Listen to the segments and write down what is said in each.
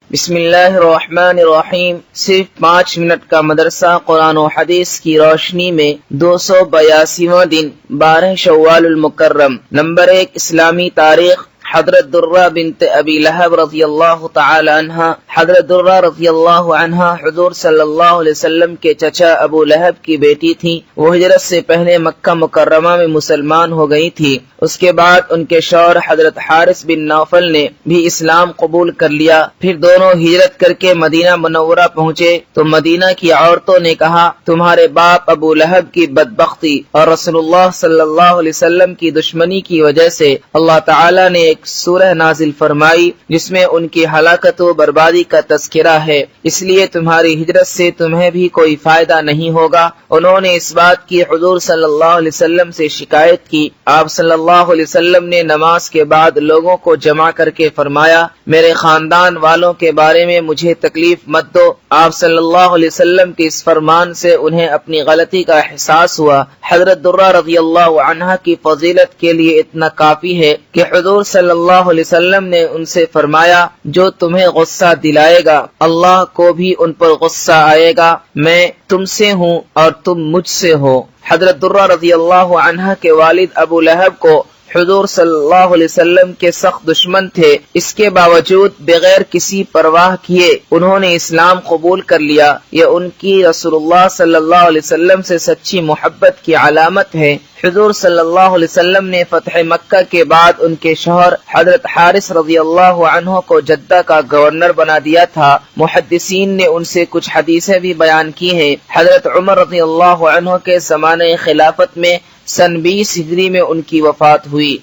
بسم اللہ الرحمن الرحیم۔ صرف 5 منٹ کا مدرسہ قرآن و حدیث کی روشنی میں 282واں دن 12 شوال المکرم۔ نمبر 1 اسلامی تاریخ۔ حضرت درہ بنت ابی لہب رضی اللہ تعالی عنہ، حضرت درہ رضی اللہ عنہ حضور صلی اللہ علیہ وسلم کے چچا ابو لہب کی بیٹی تھی۔ وہ ہجرت سے پہلے مکہ مکرمہ میں مسلمان ہو گئی تھی۔ اس کے بعد ان کے شوہر حضرت حارث بن نوفل نے بھی اسلام قبول کر لیا۔ پھر دونوں ہجرت کر کے مدینہ منورہ پہنچے تو مدینہ کی عورتوں نے کہا، تمہارے باپ ابو لہب کی بدبختی اور رسول اللہ صلی اللہ علیہ وسلم کی دشمنی کی وجہ سے اللہ تعالی نے ایک سورہ نازل فرمائی جس میں ان کی ہلاکت و بربادی کا تذکرہ ہے، اس لیے تمہاری ہجرت سے تمہیں بھی کوئی فائدہ نہیں ہوگا۔ انہوں نے اس بات کی حضور صلی اللہ علیہ وسلم سے شکایت کی۔ آپ صلی اللہ علیہ وسلم نے نماز کے بعد لوگوں کو جمع کر کے فرمایا، میرے خاندان والوں کے بارے میں مجھے تکلیف مت دو۔ آپ صلی اللہ علیہ وسلم کے اس فرمان سے انہیں اپنی غلطی کا احساس ہوا۔ حضرت درہ رضی اللہ عنہ کی فضیلت کے لیے اتنا کافی ہے کہ حضور صلی اللہ علیہ وسلم نے ان سے فرمایا، جو تمہیں غصہ دلائے گا اللہ کو بھی ان پر غصہ آئے گا، میں تم سے ہوں اور تم مجھ سے ہو۔ حضرت درہ رضی اللہ عنہ کے والد ابو لہب کو حضور صلی اللہ علیہ وسلم کے سخت دشمن تھے، اس کے باوجود بغیر کسی پرواہ کیے انہوں نے اسلام قبول کر لیا۔ یہ ان کی رسول اللہ صلی اللہ علیہ وسلم سے سچی محبت کی علامت ہے۔ حضور صلی اللہ علیہ وسلم نے فتح مکہ کے بعد ان کے شوہر حضرت حارث رضی اللہ عنہ کو جدہ کا گورنر بنا دیا تھا۔ محدثین نے ان سے کچھ حدیثیں بھی بیان کی ہیں۔ حضرت عمر رضی اللہ عنہ کے زمانے خلافت میں سن 20 ہجری میں ان کی وفات ہوئی۔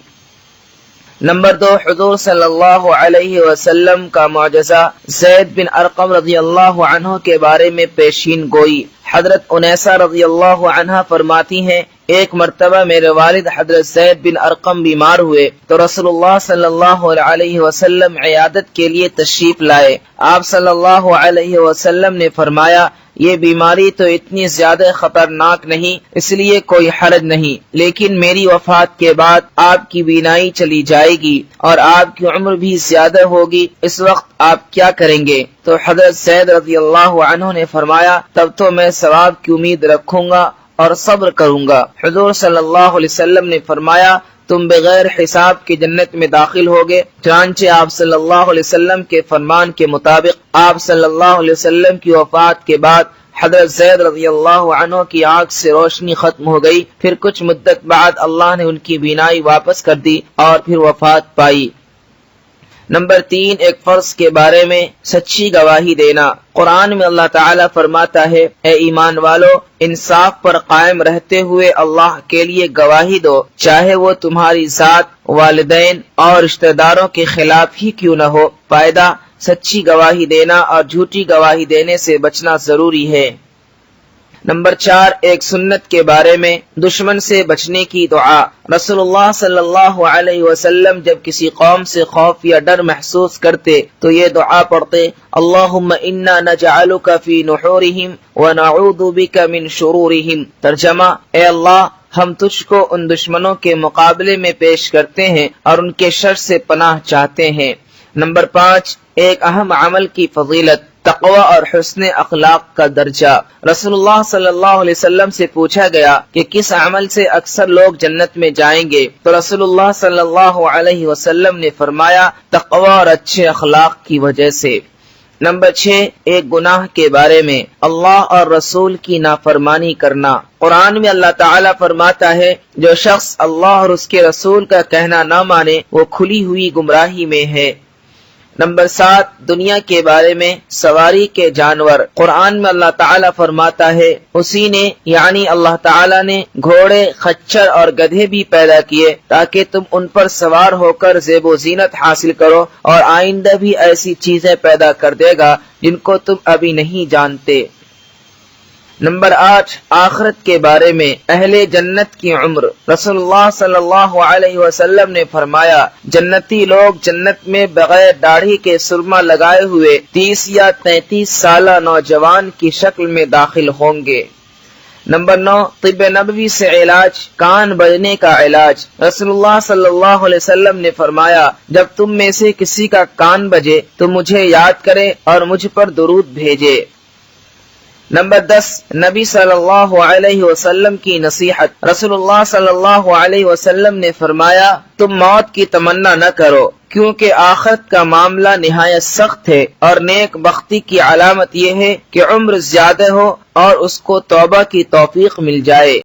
نمبر 2 حضور صلی اللہ علیہ وسلم کا معجزہ۔ زید بن ارقم رضی اللہ عنہ کے بارے میں پیشین گوئی۔ حضرت انیسہ رضی اللہ عنہ فرماتی ہیں، ایک مرتبہ میرے والد حضرت زید بن ارقم بیمار ہوئے تو رسول اللہ صلی اللہ علیہ وسلم عیادت کے لیے تشریف لائے۔ آپ صلی اللہ علیہ وسلم نے فرمایا، یہ بیماری تو اتنی زیادہ خطرناک نہیں، اس لیے کوئی حرج نہیں، لیکن میری وفات کے بعد آپ کی بینائی چلی جائے گی اور آپ کی عمر بھی زیادہ ہوگی، اس وقت آپ کیا کریں گے؟ تو حضرت زید رضی اللہ عنہ نے فرمایا، تب تو میں ثواب کی امید رکھوں گا اور صبر کروں گا۔ حضور صلی اللہ علیہ وسلم نے فرمایا، تم بغیر حساب کی جنت میں داخل ہوگے۔ چنانچہ آپ صلی اللہ علیہ وسلم کے فرمان کے مطابق آپ صلی اللہ علیہ وسلم کی وفات کے بعد حضرت زید رضی اللہ عنہ کی آنکھ سے روشنی ختم ہو گئی۔ پھر کچھ مدت بعد اللہ نے ان کی بینائی واپس کر دی اور پھر وفات پائی۔ نمبر 3 ایک فرض کے بارے میں سچی گواہی دینا۔ قرآن میں اللہ تعالیٰ فرماتا ہے، اے ایمان والو، انصاف پر قائم رہتے ہوئے اللہ کے لیے گواہی دو، چاہے وہ تمہاری ذات، والدین اور رشتہ داروں کے خلاف ہی کیوں نہ ہو۔ فائدہ، سچی گواہی دینا اور جھوٹی گواہی دینے سے بچنا ضروری ہے۔ نمبر 4 ایک سنت کے بارے میں دشمن سے بچنے کی دعا۔ رسول اللہ صلی اللہ علیہ وسلم جب کسی قوم سے خوف یا ڈر محسوس کرتے تو یہ دعا پڑھتے، اللہم انا نجعلک فی نحورہم ونعوذ بک من شرورہم۔ ترجمہ، اے اللہ، ہم تجھ کو ان دشمنوں کے مقابلے میں پیش کرتے ہیں اور ان کے شر سے پناہ چاہتے ہیں۔ نمبر 5 ایک اہم عمل کی فضیلت، تقوی اور حسن اخلاق کا درجہ۔ رسول اللہ صلی اللہ علیہ وسلم سے پوچھا گیا کہ کس عمل سے اکثر لوگ جنت میں جائیں گے تو رسول اللہ صلی اللہ علیہ وسلم نے فرمایا، تقوی اور اچھے اخلاق کی وجہ سے۔ نمبر 6 ایک گناہ کے بارے میں اللہ اور رسول کی نافرمانی کرنا۔ قرآن میں اللہ تعالیٰ فرماتا ہے، جو شخص اللہ اور اس کے رسول کا کہنا نہ مانے وہ کھلی ہوئی گمراہی میں ہے۔ نمبر 7 دنیا کے بارے میں سواری کے جانور۔ قرآن میں اللہ تعالیٰ فرماتا ہے، اسی نے یعنی اللہ تعالیٰ نے گھوڑے، خچر اور گدھے بھی پیدا کیے تاکہ تم ان پر سوار ہو کر زیب و زینت حاصل کرو، اور آئندہ بھی ایسی چیزیں پیدا کر دے گا جن کو تم ابھی نہیں جانتے۔ نمبر 8 آخرت کے بارے میں اہل جنت کی عمر۔ رسول اللہ صلی اللہ علیہ وسلم نے فرمایا، جنتی لوگ جنت میں بغیر داڑھی کے سرما لگائے ہوئے 30 یا 33 سالہ نوجوان کی شکل میں داخل ہوں گے۔ نمبر 9، طب نبوی سے علاج، کان بجنے کا علاج۔ رسول اللہ صلی اللہ علیہ وسلم نے فرمایا، جب تم میں سے کسی کا کان بجے تو مجھے یاد کرے اور مجھ پر درود بھیجے۔ نمبر 10، نبی صلی اللہ علیہ وسلم کی نصیحت۔ رسول اللہ صلی اللہ علیہ وسلم نے فرمایا، تم موت کی تمنا نہ کرو، کیونکہ آخرت کا معاملہ نہایت سخت ہے، اور نیک بختی کی علامت یہ ہے کہ عمر زیادہ ہو اور اس کو توبہ کی توفیق مل جائے۔